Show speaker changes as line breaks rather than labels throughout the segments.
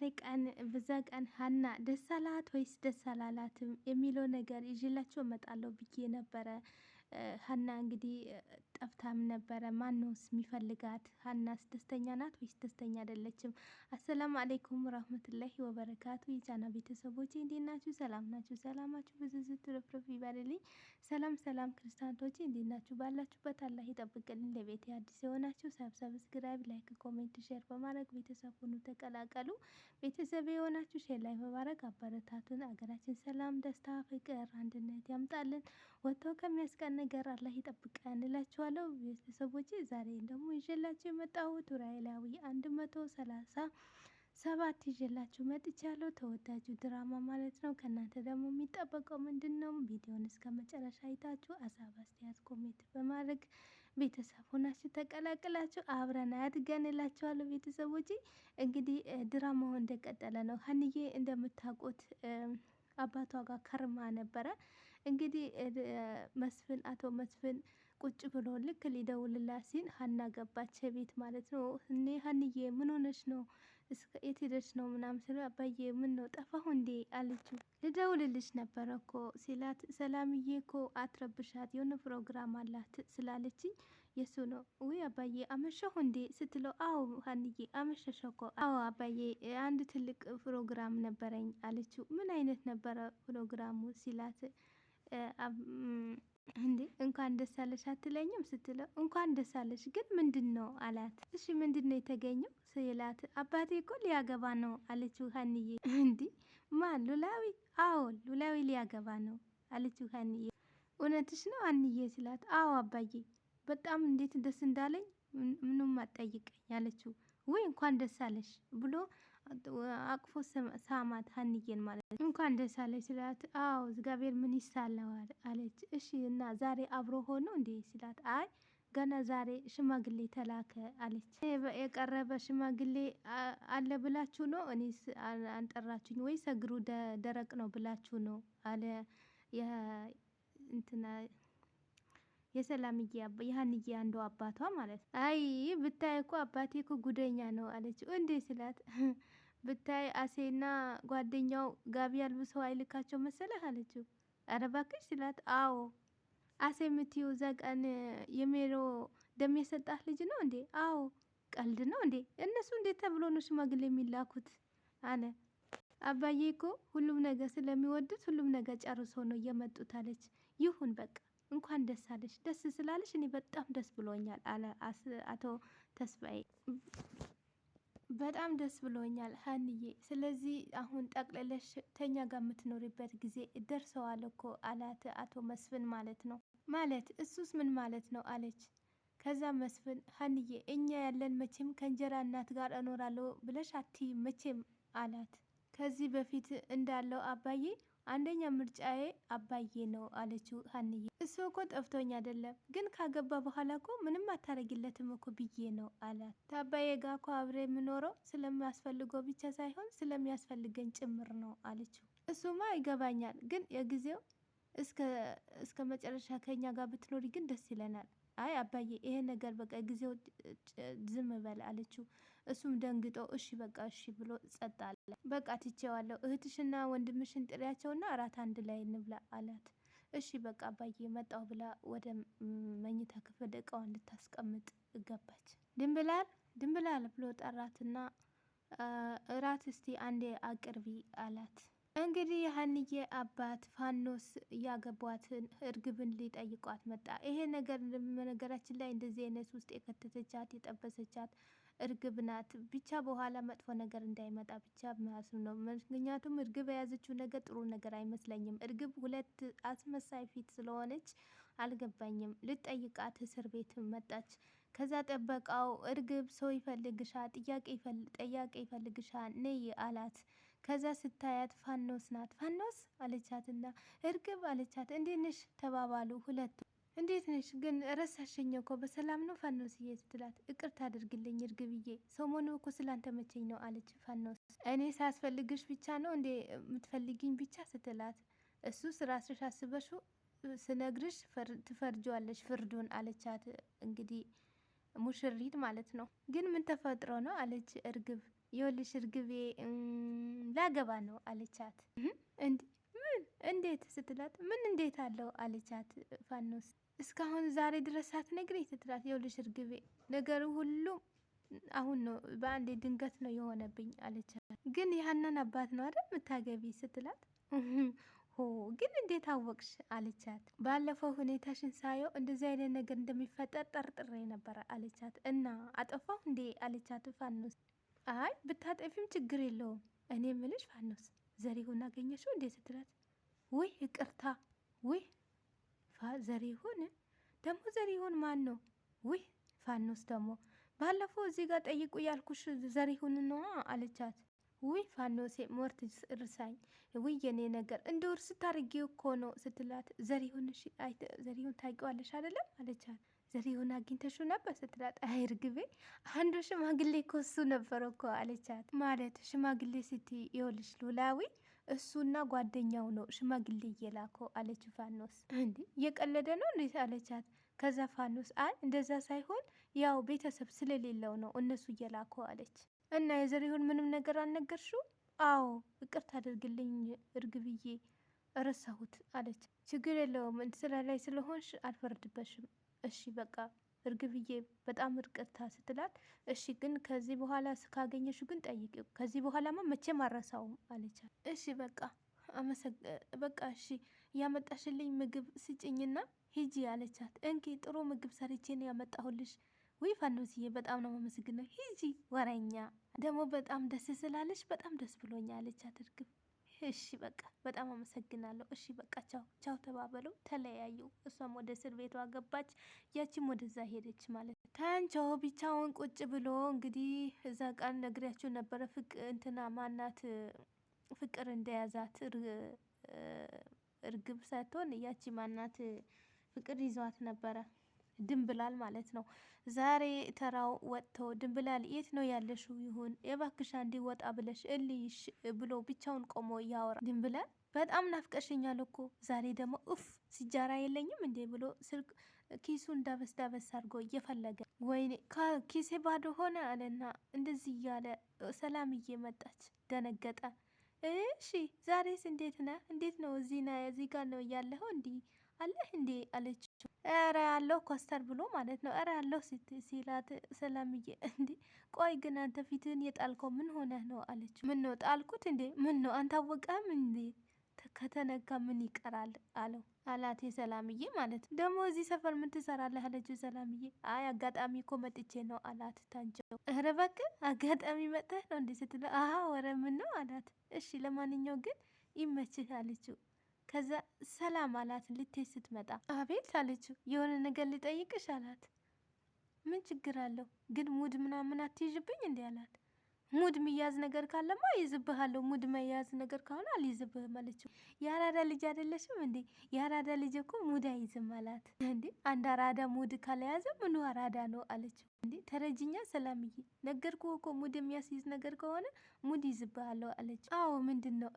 ዛሬ ቀን በዛ ቀን ሀና ደስ አላት ወይስ ደስ አላላትም የሚለው ነገር ይዤላችሁ እመጣለሁ ብዬ ነበረ። ሀና እንግዲህ ጠፍታም ነበረ። ማነውስ የሚፈልጋት? ሀናስ ደስተኛ ናት ወይስ ደስተኛ አይደለችም? አሰላሙ አሌይኩም ረህመቱላሂ ወበረካቱ። የቻና ቤተሰቦች እንዴት ናችሁ? ሰላም ናችሁ? ሰላማችሁ ብዙ ትርፍርፍ ይበልልኝ። ሰላም ሰላም ክርስቲያኖቼ እንዴት ናችሁ? ባላችሁበት አላህ ይጠብቅልን። ለቤት አዲስ የሆናችሁ ሰብስክራይብ፣ ላይክ፣ ኮሜንት፣ ሼር በማድረግ ቤተሰብ ሁኑ ተቀላቀሉ። ቤተሰብ የሆናችሁ ሼር ላይ በማድረግ አበረታቱን። አገራችን ሰላም፣ ደስታ፣ ፍቅር፣ አንድነት ያምጣልን። ወጥቶ ከሚያስቀን ነገር አላህ ይጠብቀን እላችኋለሁ። ቤተሰቦቼ ዛሬ ደግሞ ይዤላችሁ የመጣሁት ኖላዊ 137 ይዤላችሁ መጥቻለሁ። ተወዳጁ ድራማ ማለት ነው። ከእናንተ ደግሞ የሚጠበቀው ምንድን ነው? ቪዲዮን እስከ መጨረሻ አይታችሁ ሀሳብ አስተያየት ኮሜንት በማድረግ ቤተሰብ ሆናችሁ ተቀላቅላችሁ አብረን አድገን እላችኋለሁ። ቤተሰቦቼ እንግዲህ ድራማው እንደቀጠለ ነው። ሀንዬ እንደምታውቁት አባቷ ጋር ከርማ ነበረ። እንግዲህ መስፍን አቶ መስፍን ቁጭ ብሎ ልክ ሊደውልላት ሲል ሀና ገባች ቤት ማለት ነው። እኔ ሀንዬ ምን ሆነች ነው? እስከ የት ሄደች ነው ምናምን ስለ አባዬ ምን ነው ጠፋሁ እንዴ አለችው። ልደውልልሽ ነበረ እኮ ሲላት ሰላምዬ እኮ አትረብሻት የሆነ ፕሮግራም አላት ስላለችኝ የሱ ነው። ውይ አባዬ አመሸሁ እንዴ ስትለው አዎ ሀንዬ አመሸሽ እኮ። አዎ አባዬ አንድ ትልቅ ፕሮግራም ነበረኝ አለችው። ምን አይነት ነበረ ፕሮግራሙ ሲላት እንዴ እንኳን ደስ አለሽ አትለኝም ስትለው እንኳን ደስ አለሽ ግን ምንድን ነው አላት። እሺ ምንድን ነው የተገኘው ሲላት አባቴ እኮ ሊያገባ ነው አለችው ሀንዬ። እንዲህ ማን ሉላዊ? አዎ ሉላዊ ሊያገባ ነው አለችው ሀንዬ። እውነትሽ ነው ሀንዬ ሲላት አዎ አባዬ በጣም እንዴት ደስ እንዳለኝ ምንም አትጠይቀኝ አለችው። ወይ እንኳን ደስ አለሽ ብሎ አቅፎ ሳማት ሀንዬን ማለት ነው። እንኳን ደስ አለሽ ስላት አዎ እግዚአብሔር ምን ይሳለዋል አለች። እሺ እና ዛሬ አብሮ ሆኖ እንዴ ሲላት አይ ገና ዛሬ ሽማግሌ ተላከ አለች። የቀረበ ሽማግሌ አለ ብላችሁ ነው እኔስ አንጠራችሁኝ ወይስ እግሩ ደረቅ ነው ብላችሁ ነው አለ እንትና የሰላምዬ የሀንዬ አንዱ አባቷ ማለት ነው። አይ ብታይ እኮ አባቴ እኮ ጉደኛ ነው አለችው። እንዴ ስላት ብታይ አሴና ጓደኛው ጋቢ አልብሰው አይልካቸው መሰለህ አለችው። ኧረ እባክሽ ስላት አዎ አሴ የምትይው እዛ ቀን የሜሮ ደም የሰጣት ልጅ ነው እንዴ? አዎ ቀልድ ነው እንዴ? እነሱ እንዴት ተብሎ ነው ሽማግሌ የሚላኩት አለ። አባዬ እኮ ሁሉም ነገር ስለሚወዱት ሁሉም ነገር ጨርሶ ነው እየመጡት አለች። ይሁን በቃ እንኳን ደስ አለሽ። ደስ ስላለሽ እኔ በጣም ደስ ብሎኛል አለ አቶ ተስፋዬ። በጣም ደስ ብሎኛል ሀንዬ። ስለዚህ አሁን ጠቅለለሽ ተኛ ጋር የምትኖሪበት ጊዜ ደርሰዋል እኮ አላት አቶ መስፍን ማለት ነው። ማለት እሱስ ምን ማለት ነው አለች። ከዛ መስፍን ሀንዬ እኛ ያለን መቼም ከእንጀራ እናት ጋር እኖራለሁ ብለሽ አትይም መቼም አላት። ከዚህ በፊት እንዳለው አባዬ አንደኛ ምርጫዬ አባዬ ነው አለችው ሀንዬ። እሱ እኮ ጠፍቶኝ አይደለም ግን ካገባ በኋላ እኮ ምንም አታረጊለትም እኮ ብዬ ነው አላት። ከአባዬ ጋር እኮ አብሬ የምኖረው ስለሚያስፈልገው ብቻ ሳይሆን ስለሚያስፈልገኝ ጭምር ነው አለችው። እሱማ ይገባኛል ግን የጊዜው እስከ መጨረሻ ከኛ ጋር ብትኖሪ ግን ደስ ይለናል። አይ አባዬ ይሄ ነገር በቃ ጊዜው ዝም በል አለችው። እሱም ደንግጦ እሺ በቃ እሺ ብሎ ጸጥ አለ። በቃ ትቼዋለሁ እህትሽና ወንድምሽን ጥሪያቸውና እራት አንድ ላይ እንብላ አላት። እሺ በቃ አባዬ መጣሁ ብላ ወደ መኝታ ክፍል እቃዋን እንድታስቀምጥ ገባች። ድንብላል ብሎ ጠራትና እራት እስቲ አንዴ አቅርቢ አላት። እንግዲህ የሀንዬ አባት ፋኖስ ያገቧትን እርግብን ሊጠይቋት መጣ። ይሄ ነገር ነገራችን ላይ እንደዚህ አይነት ውስጥ የከተተቻት የጠበሰቻት እርግብ ናት። ብቻ በኋላ መጥፎ ነገር እንዳይመጣ ብቻ ማለት ነው። ምክንያቱም እርግብ የያዘችው ነገር ጥሩ ነገር አይመስለኝም። እርግብ ሁለት አስመሳይ ፊት ስለሆነች አልገባኝም። ልጠይቃት እስር ቤት መጣች። ከዛ ጠበቃው እርግብ ሰው ይፈልግሻል፣ ጥያቄ ይፈልግሻል ነይ አላት። ከዛ ስታያት ፋኖስ ናት። ፋኖስ አለቻትና እርግብ አለቻት። እንዴት ነሽ ተባባሉ ሁለቱ። እንዴት ነሽ ግን ረሳሽኝ እኮ በሰላም ነው ፋኖስዬ ስትላት፣ ይቅርታ አድርግልኝ እርግብዬ ሰሞኑ እኮ ስላንተ መቸኝ ነው አለች ፋኖስ። እኔ ሳያስፈልግሽ ብቻ ነው እንዴ የምትፈልጊኝ ብቻ ስትላት፣ እሱስ ራስሽ አስበሽው ስነግርሽ ትፈርጇለሽ ፍርዱን አለቻት። እንግዲህ ሙሽሪት ማለት ነው። ግን ምን ተፈጥሮ ነው አለች እርግብ። ይኸውልሽ እርግቤ ላገባ ነው አለቻት። እንዴ ምን እንዴት ስትላት ምን እንዴት አለው አለቻት ፋኖስ። እስካሁን ዛሬ ድረስ ሳትነግረኝ ስትላት ይኸውልሽ እርግቤ ነገሩ ሁሉ አሁን ነው በአንዴ ድንገት ነው የሆነብኝ አለቻት። ግን የሀናን አባት ነው አይደል የምታገቢ ስትላት ሆ ግን እንዴት አወቅሽ አለቻት። ባለፈው ሁኔታሽን ሳየው እንደዚህ አይነት ነገር እንደሚፈጠር ጠርጥሬ ነበረ አለቻት። እና አጠፋሁ እንዴ አለቻት ፋኖስ። አይ ብታጠፊም ችግር የለውም እኔ ምልሽ ፋኖስ ዘሪሁን አገኘሽው እንዴ ስትላት ውይ ይቅርታ ውይ ዘሪሁን ደግሞ ዘሪሁን ማን ነው? ውይ ፋኖስ ደግሞ ባለፈው እዚህ ጋር ጠይቁ ያልኩሽ ዘሪሁን ነዋ አለቻት። ውይ ፋኖሴ ሞርት እርሳኝ ውይ የኔ ነገር እንደ ውርስ ታርጌው እኮ ነው ስትላት ዘሪሁን ዘሪሁን ታውቂዋለሽ አይደለም አለቻት። ዘሪሁን አግኝተሽው ነበር ስትላት አይ እርግቤ አንዱ ሽማግሌ እኮ እሱ ነበር እኮ አለቻት። ማለት ሽማግሌ ስትይ ይኸውልሽ ሉላዊ እሱና ጓደኛው ነው ሽማግሌ እየላከው አለች ፋኖስ። እንዴ እየቀለደ ነው እንዴት አለቻት። ከዛ ፋኖስ አይ እንደዛ ሳይሆን ያው ቤተሰብ ስለሌለው ነው እነሱ እየላከው አለች። እና የዘሪሁን ምንም ነገር አልነገርሽው? አዎ ይቅርታ አድርግልኝ እርግብዬ ረሳሁት አለች። ችግር የለውም ስራ ላይ ስለሆንሽ አልፈርድበሽም። እሺ በቃ እርግብዬ በጣም ይቅርታ ስትላት እሺ ግን ከዚህ በኋላ ካገኘሽው ግን ጠይቂው ከዚህ በኋላማ መቼም አረሳውም አለቻት። እሺ በቃ በቃ እሺ ያመጣሽልኝ ምግብ ስጭኝና ሂጂ አለቻት። እንኪ ጥሩ ምግብ ሰርቼ ነው ያመጣሁልሽ። ውይ ፋኖስዬ በጣም ነው የማመሰግነው። ሂጂ ወረኛ ደግሞ በጣም ደስ ስላለሽ በጣም ደስ ብሎኛል አለቻት እርግብ። እሺ በቃ በጣም አመሰግናለሁ። እሺ በቃ ቻው ቻው ተባበሉ፣ ተለያዩ። እሷም ወደ እስር ቤቷ ገባች፣ ያቺም ወደዛ ሄደች ማለት ነው። ታንቸው ብቻውን ቁጭ ብሎ እንግዲህ እዛ ቃል ነግሪያችሁ ነበረ እንትና ማናት ፍቅር እንደያዛት እርግብ ሳትሆን ያቺ ማናት ፍቅር ይዟት ነበረ ድንብላል ማለት ነው። ዛሬ ተራው ወጥቶ ድንብላል የት ነው ያለሽው? ይሁን የባክሻ እንዲወጣ ብለሽ እልይሽ ብሎ ብቻውን ቆሞ እያወራ ድንብላል በጣም ናፍቀሽኛል እኮ ዛሬ ደግሞ ኡፍ ሲጃራ የለኝም እንዴ ብሎ ስልክ ኪሱን ዳበስ ዳበስ አድርጎ እየፈለገ ወይኔ ኪሴ ባዶ ሆነ አለና እንደዚህ እያለ ሰላምዬ መጣች። ደነገጠ። እሺ ዛሬስ እንዴት ነህ? እንዴት ነው እዚህ ጋር ነው ያለኸው እንዲህ አለህ እንዴ አለችው። ኧረ አለሁ ኮስተር ብሎ ማለት ነው። ኧረ አለሁ ሲላት ሰላምዬ እንዴ ቆይ ግን አንተ ፊትህን የጣልከው ምን ሆነህ ነው አለችው። ምን ነው ጣልኩት እንዴ? ምን ነው አንታወቀም እንዴ? ከተነካ ምን ይቀራል አለው አላት የሰላምዬ ማለት ነው። ደግሞ እዚህ ሰፈር ምን ትሰራለህ አለችው ሰላምዬ። አይ አጋጣሚ እኮ መጥቼ ነው አላት ታንቸው። ኧረ እባክህ አጋጣሚ መጥተህ ነው እንዴ ስትለው አሀ ወረ ምን ነው አላት። እሺ ለማንኛው ግን ይመችህ አለችው። ከዛ ሰላም አላት ልትሄድ ስትመጣ። አቤት አለችው። የሆነ ነገር ልጠይቅሽ አላት። ምን ችግር አለው ግን ሙድ ምናምን አትይዥብኝ እንዴ አላት። ሙድ የሚያዝ ነገር ካለማ ይዝብሃለሁ፣ ሙድ መያዝ ነገር ከሆነ አልይዝብህም አለችው። የአራዳ ልጅ አይደለሽም እንዴ? የአራዳ ልጅ እኮ ሙድ አይዝም አላት። እንዴ አንድ አራዳ ሙድ ካልያዘ ምኑ አራዳ ነው አለችው። እንዴ ተረጅኛ ሰላምዬ፣ ነገርኩህ እኮ ሙድ የሚያስይዝ ነገር ከሆነ ሙድ ይዝብሃለሁ አለችው። አዎ ምንድን ነው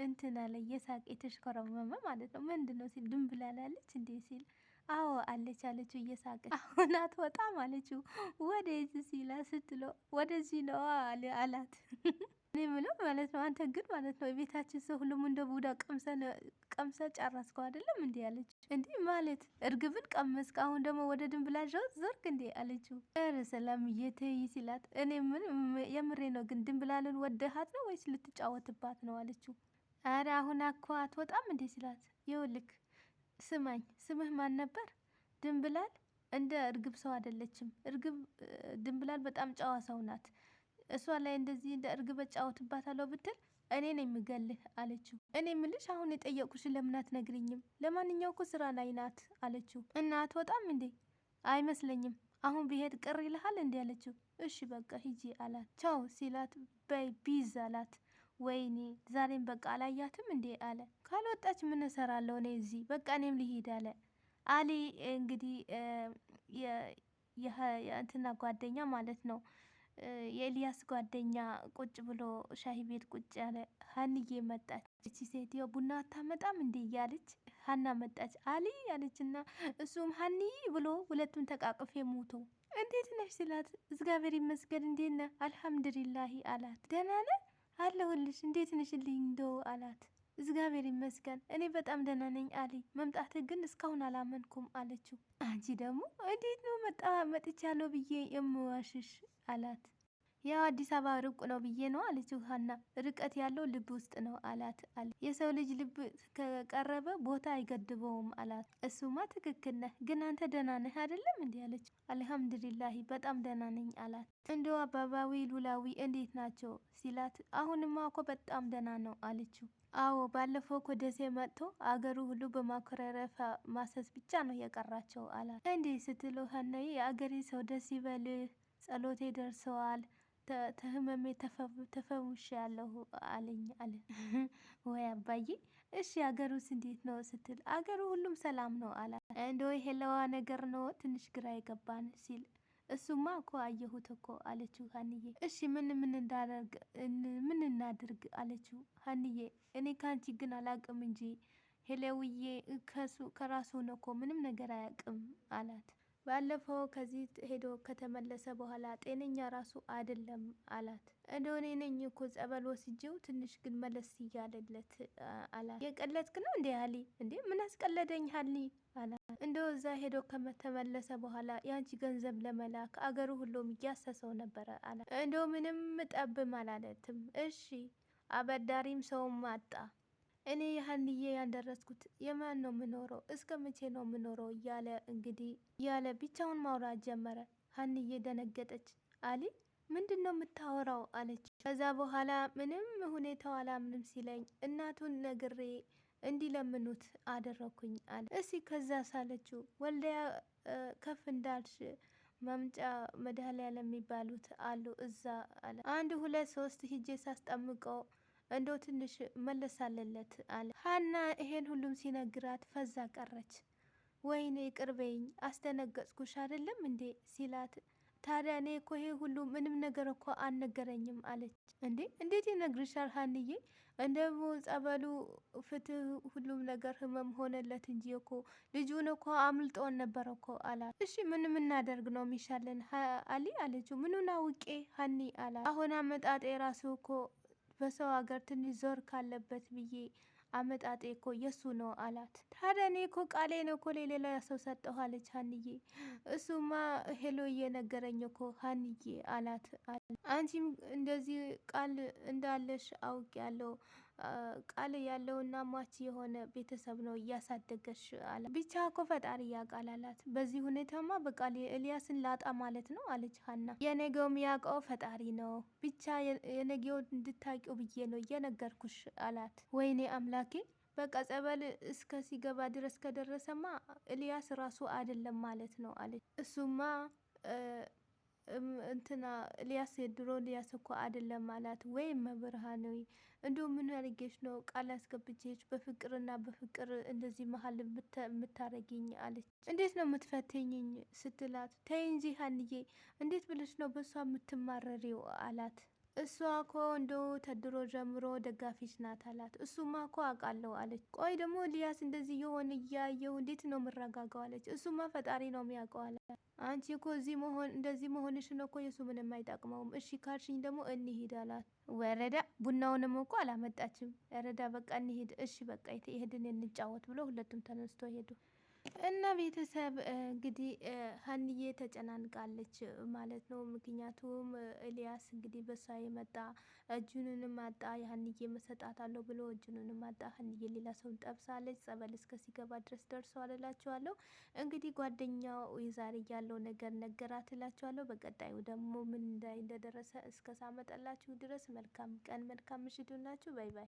እንትን አለ እየሳቀ የተሽኮረመመ ማለት ነው። ምንድን ነው ሲል ድንብላላለች እንዴ ሲል አዎ አለች አለችው እየሳቀ። አሁን አትወጣም አለችው። ወዴት ሲላ ስትለው ወደዚህ ነው አላት። እኔ ምለው ማለት ነው አንተ ግን ማለት ነው የቤታችን ሰው ሁሉም እንደ ቡዳ ቀምሰ ጨረስከው አይደለም እንዴ አለችው። እንዲህ ማለት እርግብን ቀመስክ፣ አሁን ደግሞ ወደ ድንብላል ዞርክ እንዴ አለችው። ኧረ ሰላምዬ ተይ ሲላት እኔ ምን የምሬ ነው ግን ድንብላልን ወደሃት ነው ወይስ ልትጫወትባት ነው አለችው። ኧረ አሁን እኮ አትወጣም እንዴ ሲላት ይኸውልህ ስማኝ ስምህ ማን ነበር? ድንብላል እንደ እርግብ ሰው አይደለችም። እርግብ ድንብላል በጣም ጨዋ ሰው ናት። እሷ ላይ እንደዚህ እንደ እርግብ እጫወትባታለሁ ብትል እኔ ነኝ የምገልህ አለችው። እኔ ምልሽ አሁን የጠየቁሽ ለምን አትነግሪኝም? ለማንኛው እኮ ስራ ላይ ናት አለችው። እና አትወጣም እንዴ? አይመስለኝም። አሁን ብሄድ ቅር ይልሃል እንዴ አለችው። እሺ በቃ ሂጂ አላት። ቻው ሲላት በይ ቢዝ አላት። ወይኔ ዛሬም በቃ አላያትም እንዴ አለ። ካልወጣች ምን እሰራለሁ እኔ እዚህ በቃ እኔም ልሂድ አለ። አሊ እንግዲህ የእንትና ጓደኛ ማለት ነው የኤልያስ ጓደኛ ቁጭ ብሎ ሻሂ ቤት ቁጭ ያለ። ሀንዬ መጣች። እቺ ሴትዮ ቡና አታመጣም እንዴ እያለች ሀና መጣች። አሊ ያለችና እሱም ሀኒ ብሎ ሁለቱን ተቃቅፌ ሞቶ እንዴት ነሽ ስላት እግዚአብሔር ይመስገን እንዴት ነህ? አልሐምዱሊላሂ አላት። ደህና ነህ? አለሁልሽ እንዴት ነሽልኝ እንደው አላት። እግዚአብሔር ይመስገን እኔ በጣም ደህና ነኝ አሊ። መምጣትህ ግን እስካሁን አላመንኩም አለችው። አንቺ ደግሞ እንዴት ነው መጥቻለሁ ብዬ የምዋሽሽ አላት። ያው አዲስ አበባ ሩቅ ነው ብዬ ነው አለችው ሀና። ርቀት ያለው ልብ ውስጥ ነው አላት። የሰው ልጅ ልብ ከቀረበ ቦታ አይገድበውም አላት። እሱማ ትክክል ነህ፣ ግን አንተ ደህና ነህ አይደለም እንዲህ አለችው። አልሐምዱሊላሂ በጣም ደህና ነኝ አላት። እንደው አባባዊ ሉላዊ እንዴት ናቸው ሲላት፣ አሁንማ እኮ በጣም ደህና ነው አለችው። አዎ ባለፈው እኮ ደሴ መጥቶ አገሩ ሁሉ በማኮራረፍ ማሰስ ብቻ ነው የቀራቸው አላት። እንዴ ስትለው ሀናዬ የአገሬ ሰው ደስ ይበልህ፣ ጸሎቴ ደርሰዋል፣ ተህመሜ ተፈውሽ ያለሁ አለኝ አለ። ወይ አባዬ እሺ አገሩስ እንዴት ነው ስትል፣ አገሩ ሁሉም ሰላም ነው አላት። እንደው የሄለዋ ነገር ነው ትንሽ ግራ የገባን ሲል፣ እሱማ እኮ አየሁት እኮ አለችው ሀንዬ። እሺ ምን እናድርግ አለችው ሀንዬ። እኔ ከአንቺ ግን አላቅም እንጂ ሄለውዬ ከራሱ ነው እኮ ምንም ነገር አያቅም አላት። ባለፈው ከዚህ ሄዶ ከተመለሰ በኋላ ጤነኛ ራሱ አይደለም አላት። እንደው እኔ ነኝ እኮ ጸበል ወስጄው ትንሽ ግን መለስ እያለለት አላት። የቀለድክ ነው እንዴ አሊ? እንዴ ምን አስቀለደኝ ሀኒ አላት። እንደው እዛ ሄዶ ከተመለሰ በኋላ የአንቺ ገንዘብ ለመላክ አገሩ ሁሉም እያሰሰው ነበረ አላት። እንደው ምንም ጠብም አላለትም። እሺ አበዳሪም ሰውም አጣ። እኔ ሀንዬ ያልደረስኩት የማን ነው የምኖረው? እስከ መቼ ነው የምኖረው? እያለ እንግዲህ እያለ ብቻውን ማውራት ጀመረ። ሀንዬ ደነገጠች። አሊ ምንድን ነው የምታወራው አለች። ከዛ በኋላ ምንም ሁኔታው አላምንም ሲለኝ እናቱን ነግሬ እንዲለምኑት አደረኩኝ አለ። እስኪ ከዛ ሳለችው ወልዲያ ከፍ እንዳልሽ መምጫ መድኃኔዓለም የሚባሉት አሉ እዛ አለ። 1 2 3 ሂጄ ሳስጠምቀው እንደው ትንሽ መለስ አለለት አለ። ሀና ይሄን ሁሉም ሲነግራት ፈዛ ቀረች። ወይኔ ቅርበኝ አስደነገጥኩሽ አይደለም እንዴ ሲላት፣ ታዲያ እኔ እኮ ይሄ ሁሉ ምንም ነገር እኮ አልነገረኝም አለች። እንዴ እንዴት ይነግርሻል ሀንዬ? እንደሞ ጸበሉ ፍትህ ሁሉም ነገር ህመም ሆነለት እንጂ እኮ ልጁን እኮ አምልጦን ነበር እኮ አላት። እሺ ምን እናደርግ ነው የሚሻለን አሊ አለችው። ምኑን አውቄ ሀኒ አላት። አሁን አመጣጤ ራሱ እኮ በሰው ሀገር ትንሽ ዞር ካለበት ብዬ አመጣጤ እኮ የሱ ነው አላት። ታዲያ እኔ እኮ ቃሌ ነው እኮ ለሌላ ሰው ሰጠሁ አለች ሀንዬ። እሱማ ሄሎ እየነገረኝ እኮ ሀንዬ አላት። አንቺም እንደዚህ ቃል እንዳለሽ አውቅ ያለው ቃል ያለውና ሟች የሆነ ቤተሰብ ነው እያሳደገሽ አለ። ብቻ እኮ ፈጣሪ ያውቃል አላት። በዚህ ሁኔታማ በቃ ኤልያስን ላጣ ማለት ነው አለች ሀና። የነገው የሚያውቀው ፈጣሪ ነው፣ ብቻ የነገው እንድታቂው ብዬ ነው እየነገርኩሽ አላት። ወይኔ አምላኬ በቃ ጸበል እስከ ሲገባ ድረስ ከደረሰማ ኤልያስ ራሱ አይደለም ማለት ነው አለች። እሱማ እንትና ኤልያስ የድሮ ኤልያስ እኮ አይደለም አላት። ወይም መብርሃናዊ እንዲሁ ምን ያርጌሽ ነው ቃል አስገብቼሽ በፍቅርና በፍቅር እንደዚህ መሀል የምታረጊኝ አለች። እንዴት ነው የምትፈትኝኝ ስትላት፣ ተይ እንጂ ሀንዬ እንዴት ብለሽ ነው በሷ የምትማረሪው አላት። እሷ እኮ እንደው ተድሮ ጀምሮ ደጋፊሽ ናት አላት። እሱማ እኮ አውቃለሁ አለች። ቆይ ደግሞ ኤልያስ እንደዚህ የሆነ እያየው እንዴት ነው የምረጋጋው አለች። እሱማ ፈጣሪ ነው የሚያውቀው አላት። አንቺ እኮ እንደዚህ መሆንሽን እኮ የሱ ምንም አይጠቅመውም። እሺ ካልሽኝ ደግሞ እንሂድ አላት። ወረዳ ቡናውንም እኮ አላመጣችም። ወረዳ በቃ እንሂድ። እሺ በቃ ይሄድን እንጫወት ብሎ ሁለቱም ተነስቶ ሄዱ። እና ቤተሰብ እንግዲህ ሀንዬ ተጨናንቃለች ማለት ነው። ምክንያቱም ኤልያስ እንግዲህ በሷ የመጣ እጁንንም አጣ። የሀንዬ መሰጣታለሁ ብሎ እጁንንም አጣ። ሀንዬ ሌላ ሰውን ጠብሳለች። ጸበል እስከ ሲገባ ድረስ ደርሰዋል እላችኋለሁ። እንግዲህ ጓደኛው የዛሬ ያለው ነገር ነገራት እላችኋለሁ። በቀጣዩ ደግሞ ምን እንደደረሰ እስከ ሳመጣላችሁ ድረስ መልካም ቀን መልካም ምሽት ይሁንላችሁ። ባይ ባይ።